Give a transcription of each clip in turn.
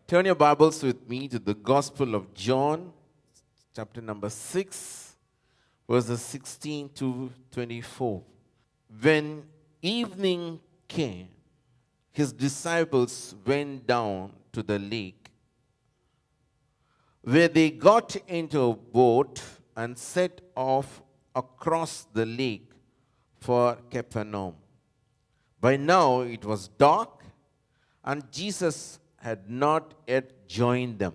Turn your Bibles with me to the Gospel of John, chapter number 6, verses 16 to 24. When evening came, his disciples went down to the lake, where they got into a boat and set off across the lake for Capernaum. By now it was dark, and Jesus had not yet joined them.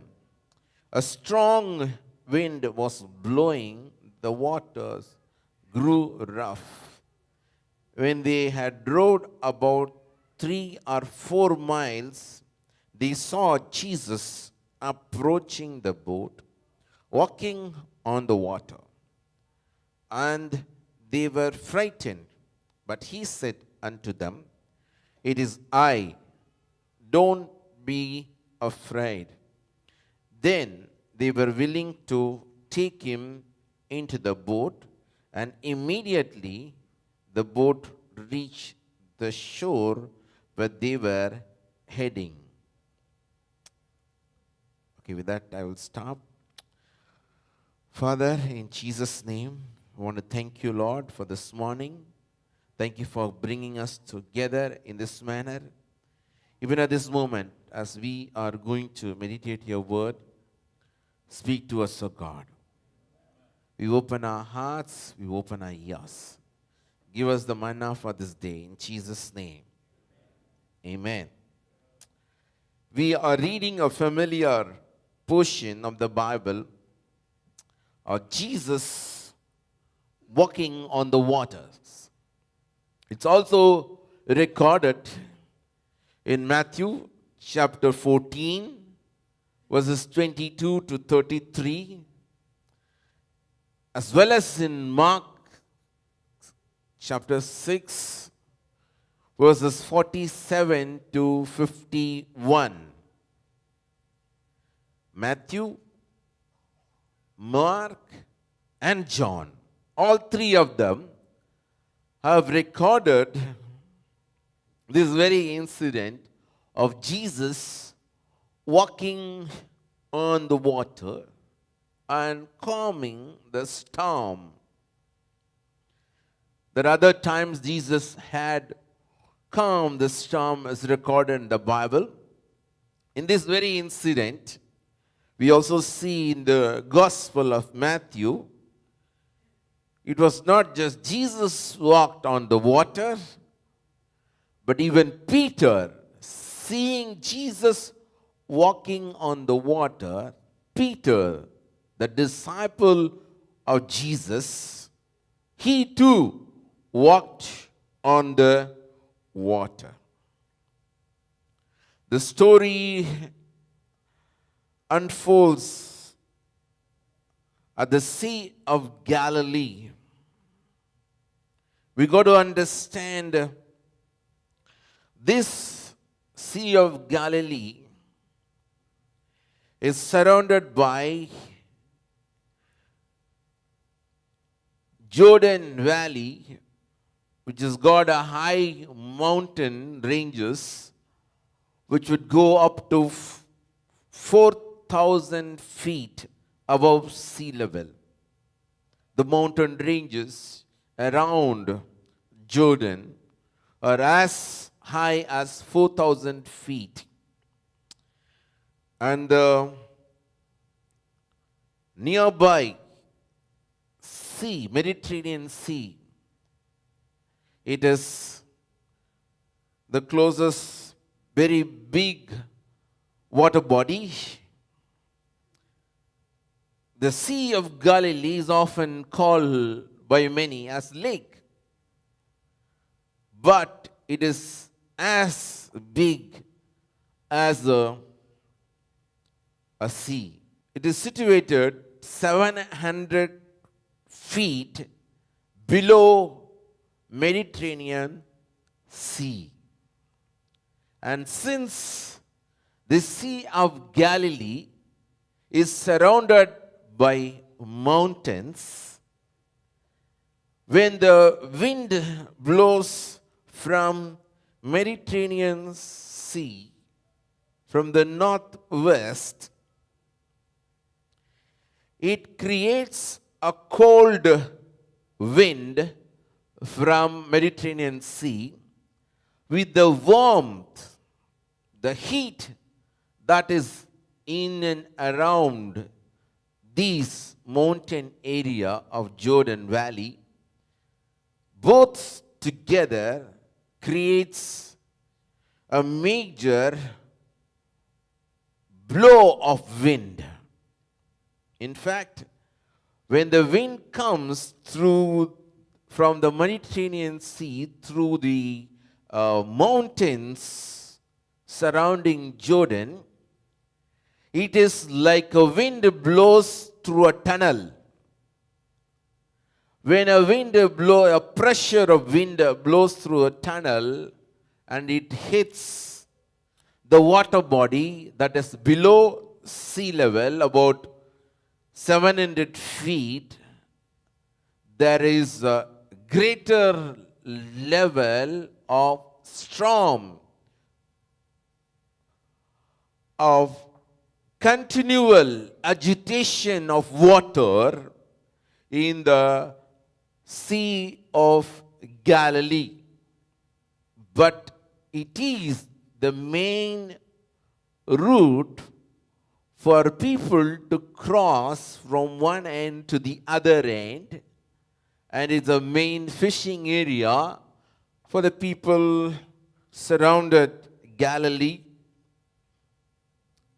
A strong wind was blowing, the waters grew rough. When they had rowed about 3 or 4 miles, they saw Jesus approaching the boat, walking on the water. And they were frightened. But he said unto them, "It is I, don't be afraid." Then they were willing to take him into the boat, and immediately the boat reached the shore where they were heading. Okay, with that I will stop. Father, in Jesus' name, I want to thank you, Lord, for this morning. Thank you for bringing us together in this manner. Even at this moment, as we are going to meditate your word, speak to us, O God. We open our hearts, we open our ears. Give us the manna for this day, in Jesus' name. Amen. We are reading a familiar portion of the Bible of Jesus walking on the waters. It's also recorded in Matthew chapter 14, verses 22 to 33, as well as in Mark chapter 6, verses 47 to 51. Matthew, Mark, and John, all three of them have recorded this very incident of Jesus walking on the water and calming the storm. There are other times Jesus had calmed the storm as recorded in the Bible. In this very incident, we also see in the Gospel of Matthew, it was not just Jesus walked on the water, but even Peter, seeing Jesus walking on the water, Peter, the disciple of Jesus, he too walked on the water. The story unfolds at the Sea of Galilee. We got to understand this Sea of Galilee is surrounded by Jordan Valley, which has got a high mountain ranges, which would go up to 4,000 feet above sea level. The mountain ranges around Jordan are as high as 4,000 feet. And the nearby sea, Mediterranean Sea, it is the closest very big water body. The Sea of Galilee is often called by many as lake, but it is as big as a sea. It is situated 700 feet below Mediterranean Sea. And since the Sea of Galilee is surrounded by mountains, when the wind blows from Mediterranean Sea, from the northwest, it creates a cold wind from Mediterranean Sea with the warmth, the heat that is in and around this mountain area of Jordan Valley, both together creates a major blow of wind. In fact, when the wind comes through from the Mediterranean Sea through the mountains surrounding Jordan, it is like a wind blows through a tunnel. When a pressure of wind blows through a tunnel and it hits the water body that is below sea level, about 700 feet, there is a greater level of storm, of continual agitation of water in the Sea of Galilee. But it is the main route for people to cross from one end to the other end, and it's a main fishing area for the people surrounded Galilee.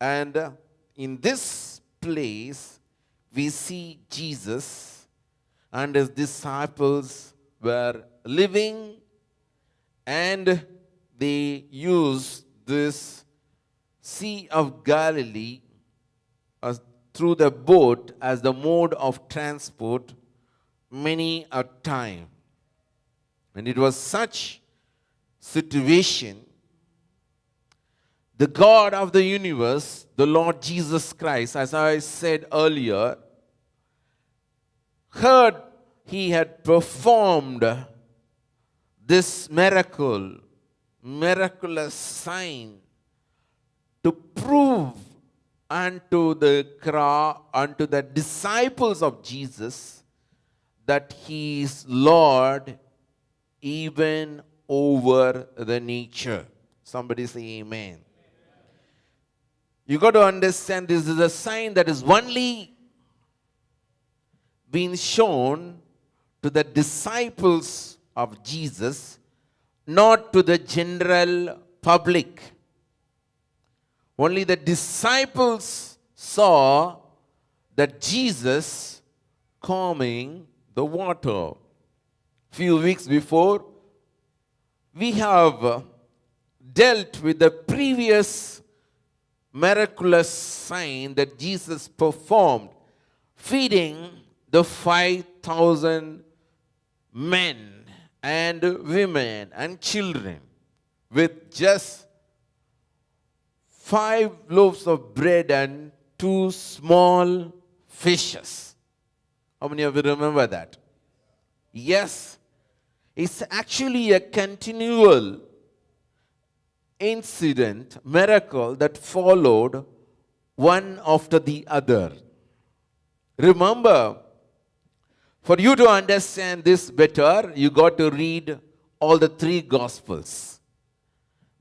And in this place, we see Jesus and his disciples were living, and they used this Sea of Galilee through the boat as the mode of transport many a time. And it was such situation, the God of the universe, the Lord Jesus Christ, as I said earlier, heard he had performed this miraculous sign to prove unto the disciples of Jesus that he is Lord even over the nature. Somebody say amen. You got to understand, this is a sign that is only been shown to the disciples of Jesus, not to the general public. Only the disciples saw that Jesus calming the water. Few weeks before, we have dealt with the previous miraculous sign that Jesus performed, feeding the 5,000 men and women and children with just 5 loaves of bread and 2 small fishes. How many of you remember that? Yes, it's actually a continual incident, miracle that followed one after the other. Remember, for you to understand this better, you got to read all the 3 Gospels.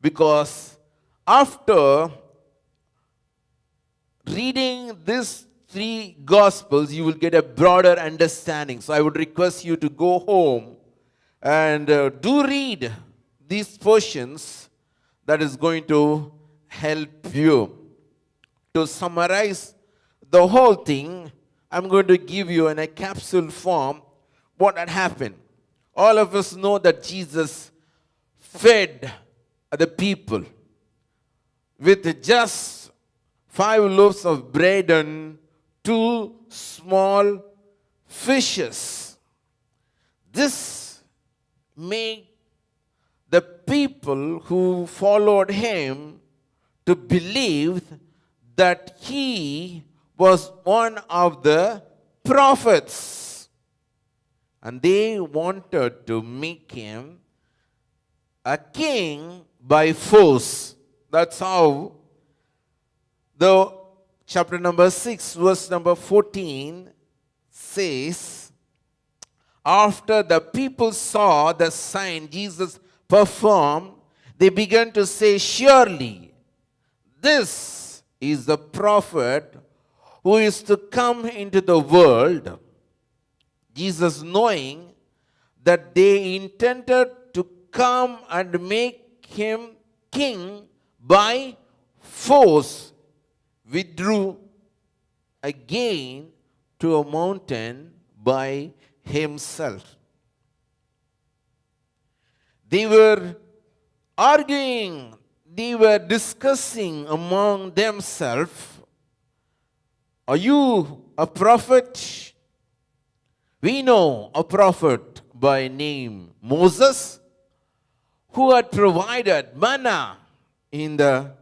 Because after reading these 3 Gospels, you will get a broader understanding. So I would request you to go home and do read these portions. That is going to help you. To summarize the whole thing, I'm going to give you in a capsule form what had happened. All of us know that Jesus fed the people with just 5 loaves of bread and 2 small fishes. This made the people who followed him to believe that he was one of the prophets. And they wanted to make him a king by force. That's how The chapter number 6, verse number 14 says, after the people saw the sign Jesus performed, they began to say, surely this is the prophet who is to come into the world. Jesus, knowing that they intended to come and make him king by force, withdrew again to a mountain by himself. They were arguing, they were discussing among themselves, are you a prophet? We know a prophet by name Moses, who had provided manna in the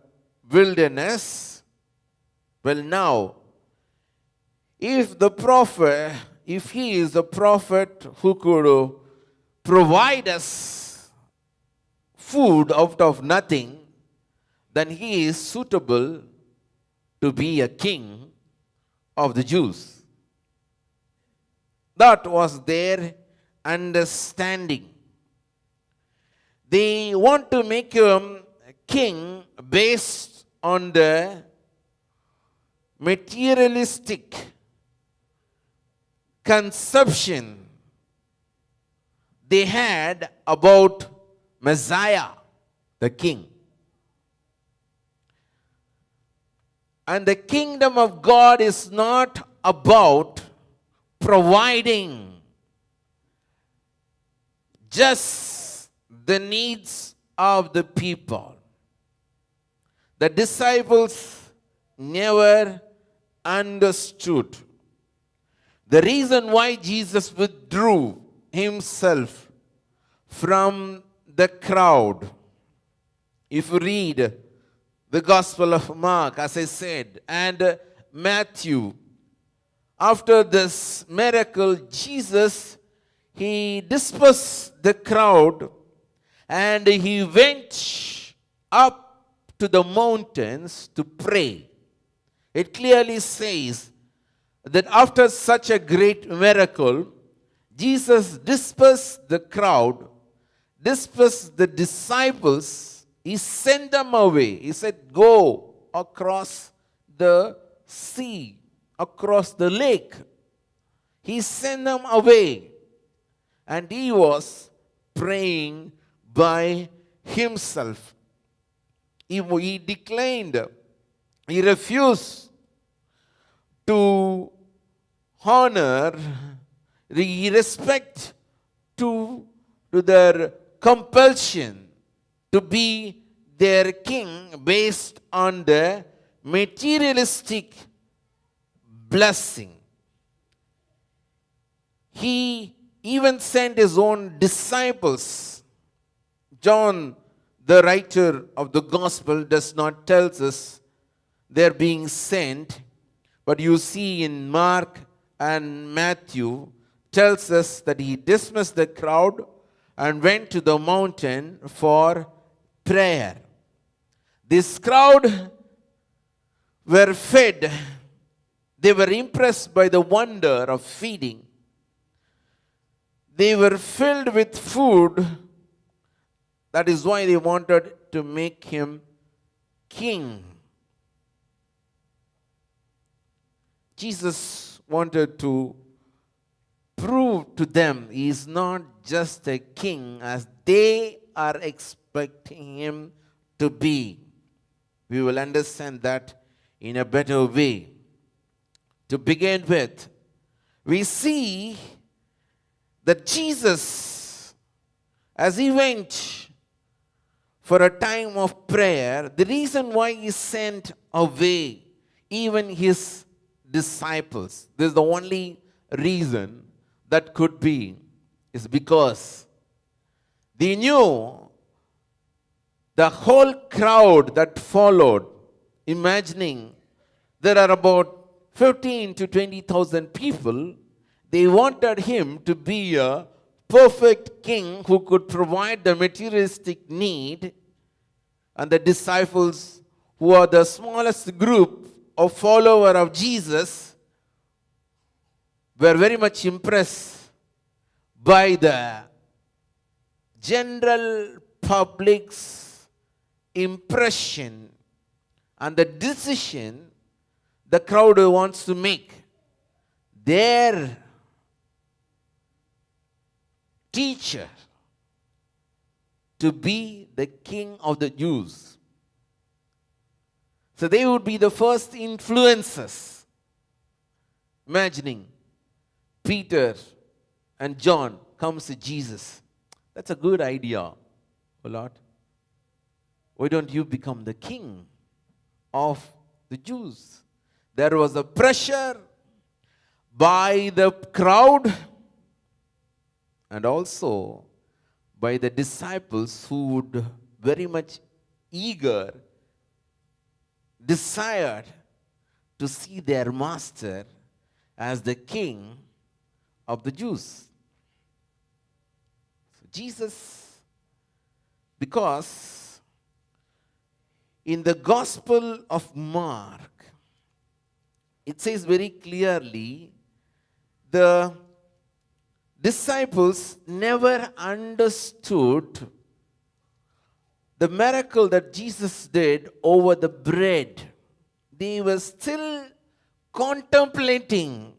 wilderness. Well, now, if he is a prophet who could provide us food out of nothing, then he is suitable to be a king of the Jews. That was their understanding. They want to make him king based on the materialistic conception they had about Messiah, the king. And the kingdom of God is not about providing just the needs of the people. The disciples never understood the reason why Jesus withdrew himself from the crowd. If you read the Gospel of Mark, as I said, and Matthew, after this miracle, Jesus, he dispersed the crowd and he went up to the mountains to pray. It clearly says that after such a great miracle, Jesus dispersed the crowd, dispersed the disciples, he sent them away. He said, go across the sea, across the lake. He sent them away. And he was praying by himself. He declined. He refused to honor, respect to their compulsion to be their king based on the materialistic blessing. He even sent his own disciples. John, the writer of the gospel, does not tell us they're being sent, but you see in Mark and Matthew tells us that he dismissed the crowd and went to the mountain for prayer. This crowd were fed. They were impressed by the wonder of feeding. They were filled with food. That is why they wanted to make him king. Jesus wanted to prove to them he is not just a king as they are expecting him to be. We will understand that in a better way. To begin with, we see that Jesus, as he went for a time of prayer, the reason why he sent away even his disciples, this is the only reason that could be, is because they knew the whole crowd that followed, imagining there are about 15 to 20,000 people, they wanted him to be a perfect king who could provide the materialistic need, and the disciples who are the smallest group of followers of Jesus, were very much impressed by the general public's impression and the decision the crowd wants to make. Their teacher to be the king of the Jews. So they would be the first influencers. Imagining Peter and John comes to Jesus. That's a good idea, oh Lord. Why don't you become the king of the Jews? There was a pressure by the crowd and also by the disciples who would very much desired to see their master as the king of the Jews. Jesus, because in the Gospel of Mark, it says very clearly, the disciples never understood the miracle that Jesus did over the bread. They were still contemplating.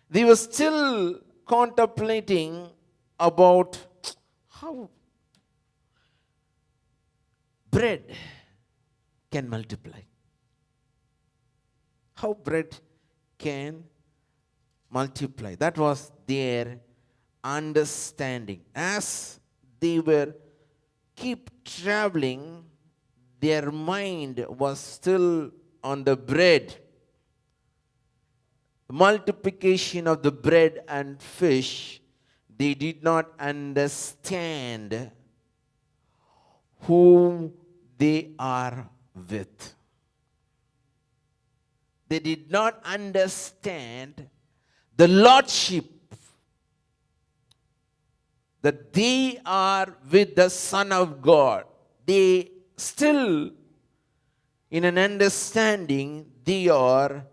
They were still contemplating about how bread can multiply. How bread can multiply. That was their understanding. As they were keep traveling, their mind was still on the bread. Multiplication of the bread and fish. They did not understand whom they are with. They did not understand the lordship that they are with the Son of God. They still, in an understanding, they are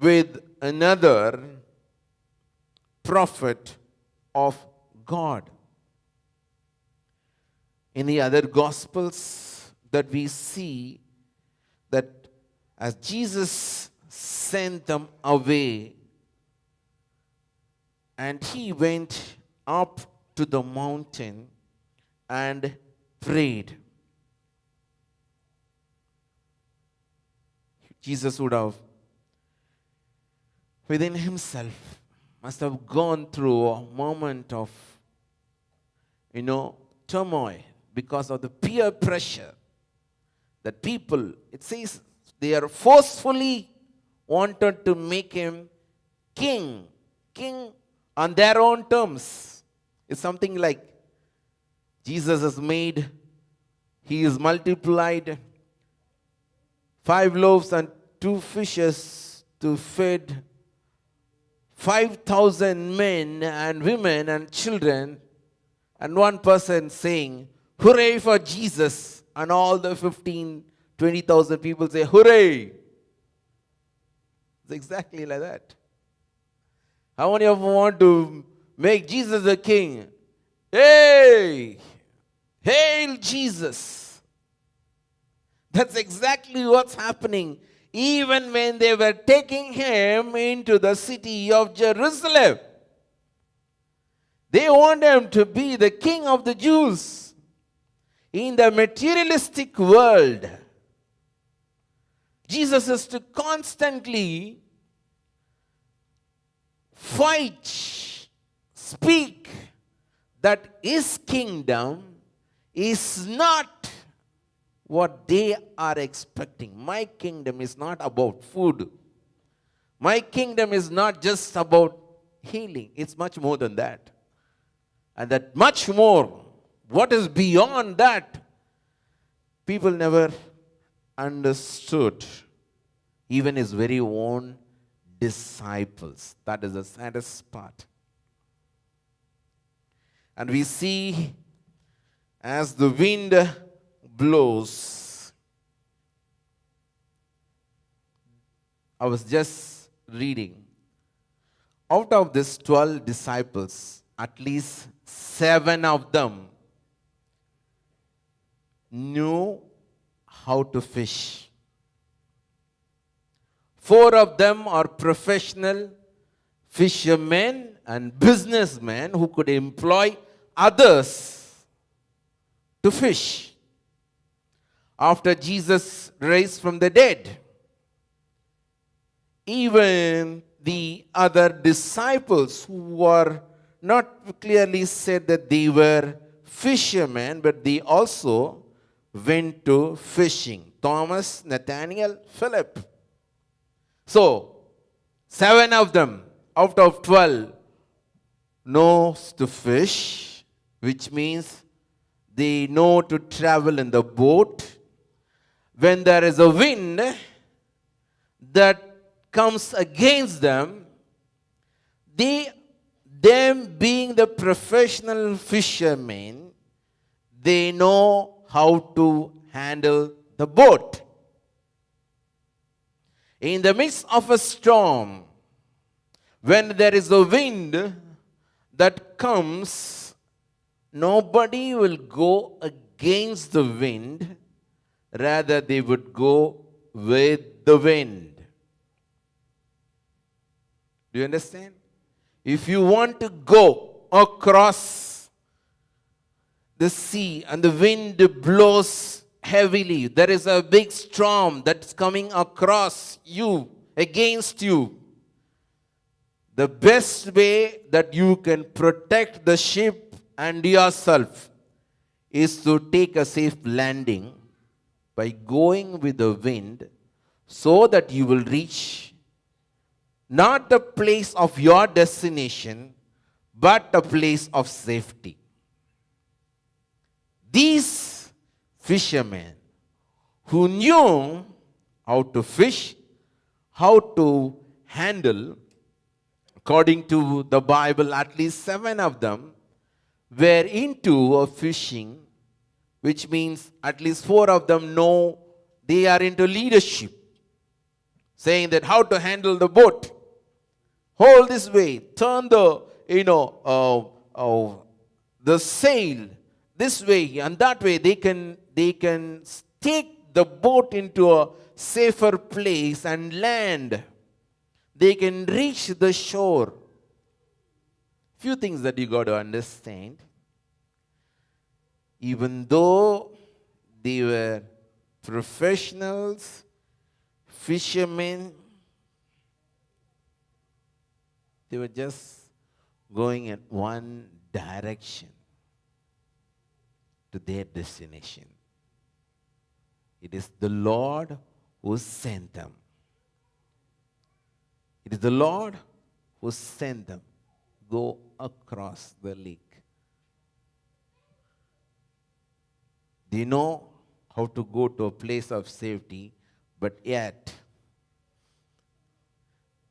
with another prophet of God. In the other Gospels that we see that as Jesus sent them away and he went up to the mountain and prayed. Jesus would have, within himself, must have gone through a moment of, turmoil because of the peer pressure that people, it says, they are forcefully wanted to make him king on their own terms. It's something like Jesus is made, he is multiplied 5 loaves and 2 fishes to feed 5,000 men and women and children, and one person saying, "Hooray for Jesus," and all the 20,000 people say, "Hooray." It's exactly like that. How many of you want to make Jesus a king? Hey! Hail Jesus! That's exactly what's happening. Even when they were taking him into the city of Jerusalem, they want him to be the king of the Jews. In the materialistic world, Jesus is to constantly fight, speak that his kingdom is not what they are expecting. My kingdom is not about food. My kingdom is not just about healing. It's much more than that. And that much more, what is beyond that, people never understood. Even his very own disciples. That is the saddest part. And we see as the wind blows, I was just reading. Out of these 12 disciples, at least 7 of them knew how to fish. 4 of them are professional fishermen and businessmen who could employ others to fish after Jesus raised from the dead. Even the other disciples who were not clearly said that they were fishermen, but they also went to fishing. Thomas, Nathaniel, Philip. So, 7 of them out of 12 knows to fish, which means they know to travel in the boat. When there is a wind that comes against them, them being the professional fishermen, they know how to handle the boat. In the midst of a storm, when there is a wind that comes, nobody will go against the wind. Rather, they would go with the wind. Do you understand? If you want to go across the sea and the wind blows heavily, there is a big storm that's coming across you, against you. The best way that you can protect the ship and yourself is to take a safe landing by going with the wind, so that you will reach not the place of your destination, but a place of safety. These fishermen who knew how to fish, how to handle, according to the Bible, at least 7 of them were into a fishing, which means at least 4 of them know they are into leadership, saying that how to handle the boat. Hold this way, turn the sail this way and that way. They can take the boat into a safer place and land. They can reach the shore. Few things that you got to understand. Even though they were professionals, fishermen, they were just going in one direction to their destination. It is the Lord who sent them. It is the Lord who sent them. Go across the lake. They know how to go to a place of safety, but yet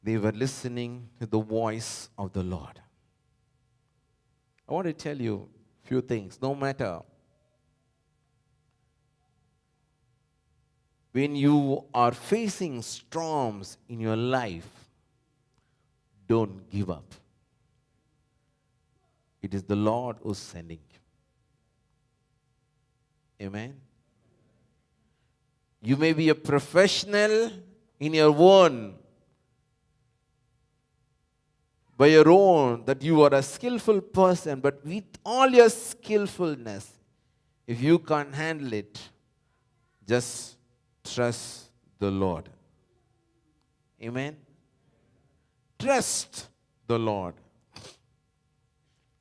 they were listening to the voice of the Lord. I want to tell you a few things. No matter when you are facing storms in your life, don't give up. It is the Lord who's sending you. Amen. You may be a professional in your own, by your own, that you are a skillful person, but with all your skillfulness, if you can't handle it, just trust the Lord. Amen. Trust the Lord.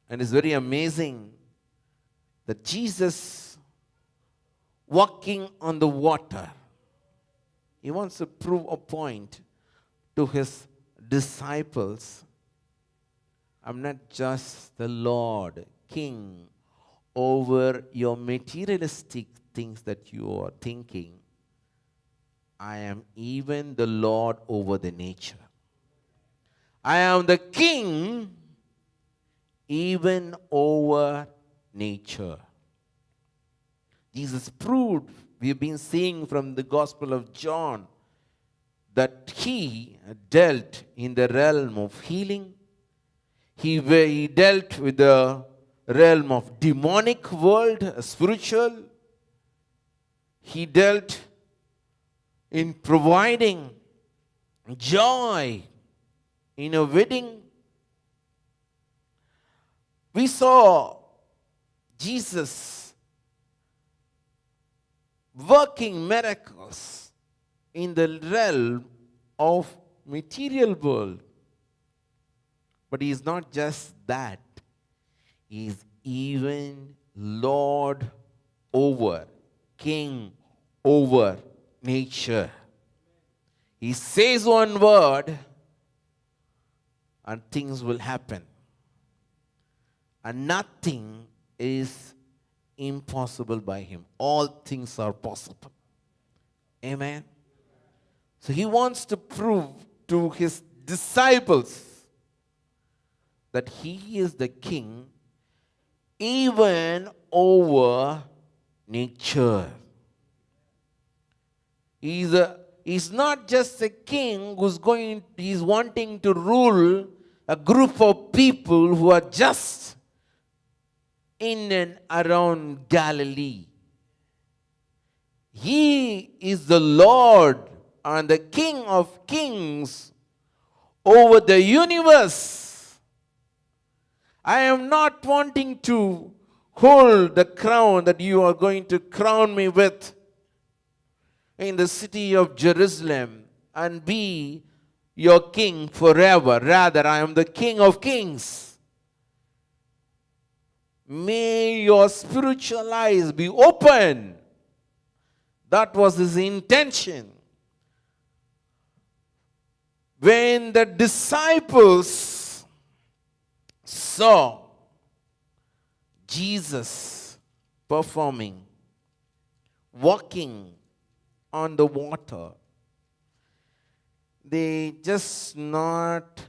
And it's very amazing that Jesus, walking on the water, he wants to prove a point to his disciples. I'm not just the Lord, King, over your materialistic things that you are thinking. I am even the Lord over the nature. I am the King even over nature. Jesus proved, we've been seeing from the Gospel of John, that he dealt in the realm of healing. He dealt with the realm of demonic world, spiritual. He dealt in providing joy in a wedding. We saw Jesus working miracles in the realm of material world. But he is not just that. He is even Lord over, King over nature. He says one word and things will happen. And nothing is impossible by him. All things are possible. Amen. So he wants to prove to his disciples that he is the king even over nature. He's not just a king he's wanting to rule a group of people who are just in and around Galilee. He is the Lord and the King of kings over the universe. I am not wanting to hold the crown that you are going to crown me with in the city of Jerusalem and be your king forever. Rather, I am the King of kings. May your spiritual eyes be open. That was his intention. When the disciples saw Jesus performing, walking on the water, they just not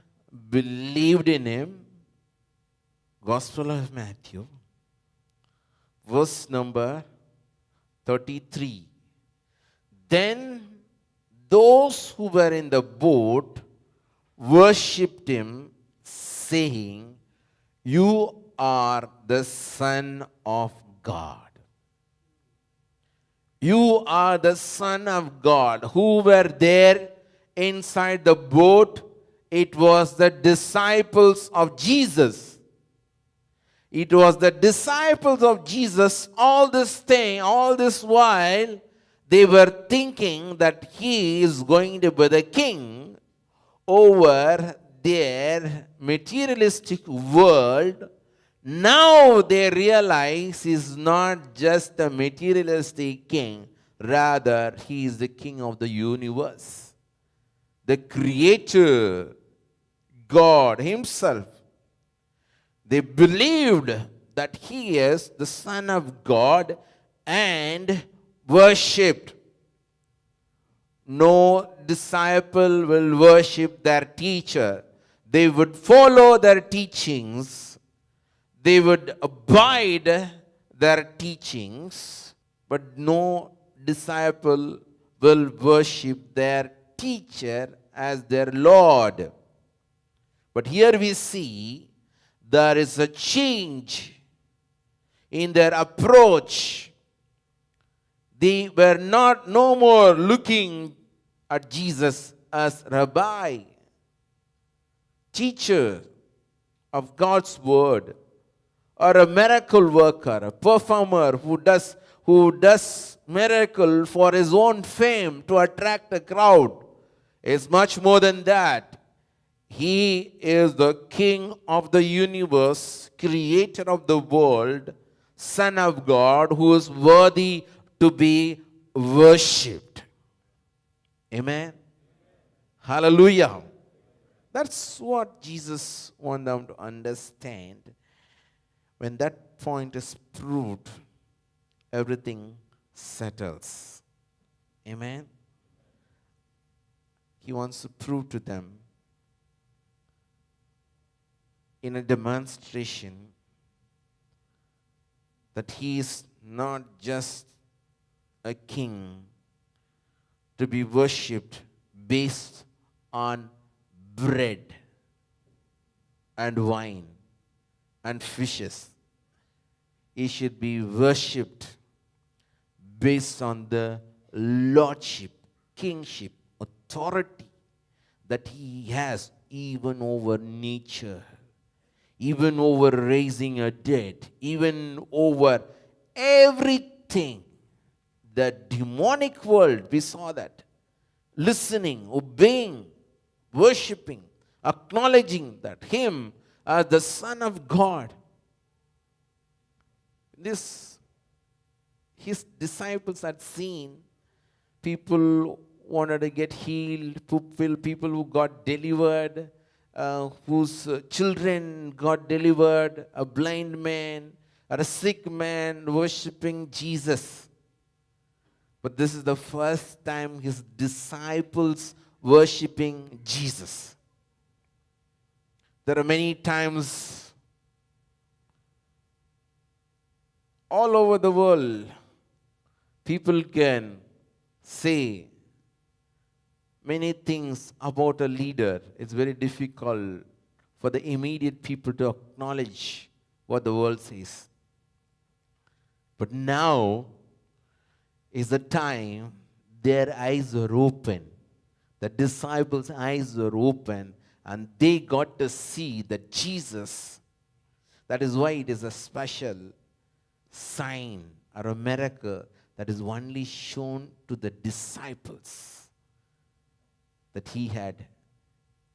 believed in him. Gospel of Matthew, verse number 33. Then those who were in the boat worshipped him, saying, "You are the Son of God." You are the Son of God. Who were there inside the boat? It was the disciples of Jesus. It was the disciples of Jesus. All this while, they were thinking that he is going to be the king over their materialistic world. Now they realize he's not just a materialistic king, rather he is the king of the universe, the creator, God himself. They believed that he is the Son of God and worshipped. No disciple will worship their teacher. They would follow their teachings. They would abide their teachings. But no disciple will worship their teacher as their Lord. But here we see there is a change in their approach. They were no more looking at Jesus as rabbi, teacher of God's word, or a miracle worker, a performer who does miracle for his own fame to attract a crowd. It's much more than that. He is the King of the universe, creator of the world, Son of God, who is worthy to be worshipped. Amen. Hallelujah. That's what Jesus wants them to understand. When that point is proved, everything settles. Amen. He wants to prove to them in a demonstration that he is not just a king to be worshipped based on bread and wine and fishes. He should be worshipped based on the lordship, kingship, authority that he has even over nature, even over raising a dead, even over everything. The demonic world, we saw that. Listening, obeying, worshipping, acknowledging that him as the Son of God. His disciples had seen people wanted to get healed, people who got delivered, whose children got delivered, a blind man or a sick man worshipping Jesus. But this is the first time his disciples worshipping Jesus. There are many times all over the world, people can say many things about a leader. It's very difficult for the immediate people to acknowledge what the world says. But now is the time their eyes are open. The disciples' eyes are open, and they got to see that Jesus, that is why it is a special sign or a miracle that is only shown to the disciples, that he had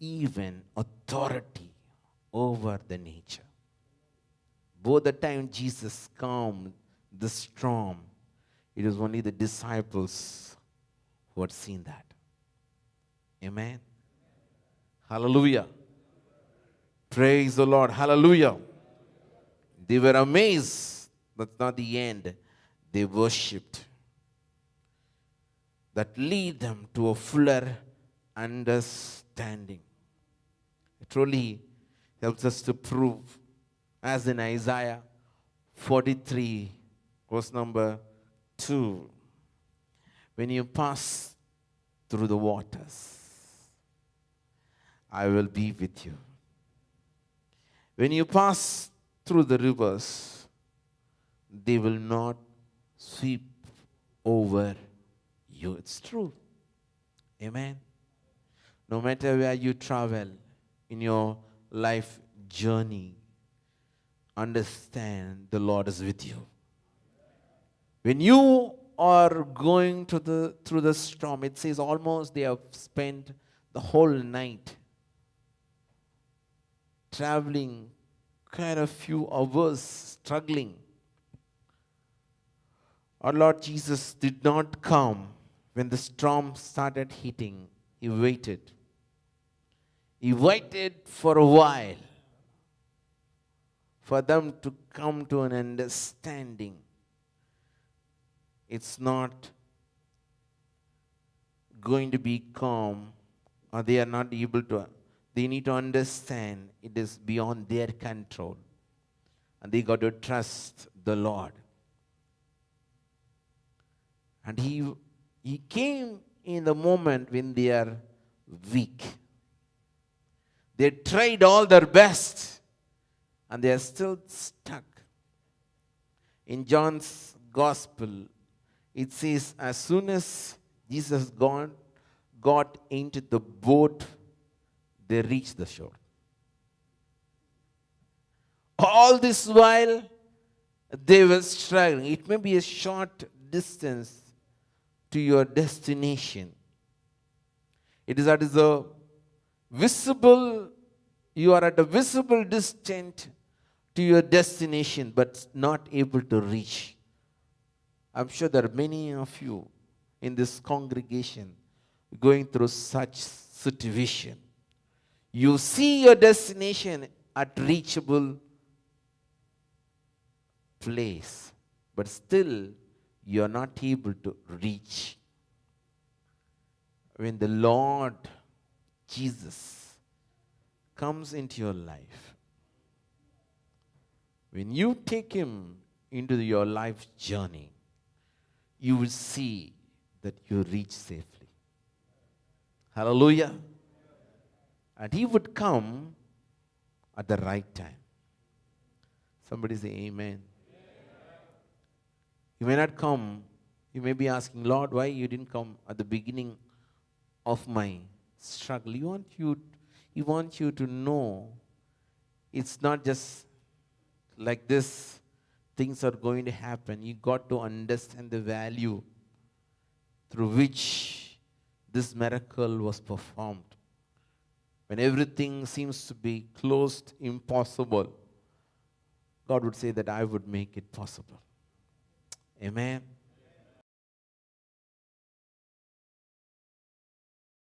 even authority over the nature. Both the time Jesus calmed the storm, it was only the disciples who had seen that. Amen. Hallelujah. Praise the Lord. Hallelujah. They were amazed. That's not the end. They worshipped. That lead them to a fuller understanding. It truly helps us to prove, as in Isaiah 43, verse number 2. When you pass through the waters, I will be with you. When you pass through the rivers, they will not sweep over you. It's true. Amen. No matter where you travel in your life journey, understand the Lord is with you. When you are going through the storm, it says almost they have spent the whole night traveling quite a few hours, struggling. Our Lord Jesus did not come when the storm started hitting. He waited. He waited for a while for them to come to an understanding. It's not going to be calm, or they are not able to. They need to understand it is beyond their control. And they got to trust the Lord. And he came in the moment when they are weak. They tried all their best, and they are still stuck. In John's Gospel, it says, as soon as Jesus got into the boat, they reached the shore. All this while, they were struggling. It may be a short distance to your destination. It is at a visible, you are at a visible distance to your destination, but not able to reach. I'm sure there are many of you in this congregation going through such situation. You see your destination at reachable place, but still you are not able to reach. When the Lord Jesus comes into your life, when you take him into your life journey, you will see that you reach safely. Hallelujah. And he would come at the right time. Somebody say amen. You may not come. You may be asking, Lord, why you didn't come at the beginning of my struggle? He wants you to know it's not just like this. Things are going to happen. You got to understand the value through which this miracle was performed. When everything seems to be closed, impossible, God would say that I would make it possible. Amen.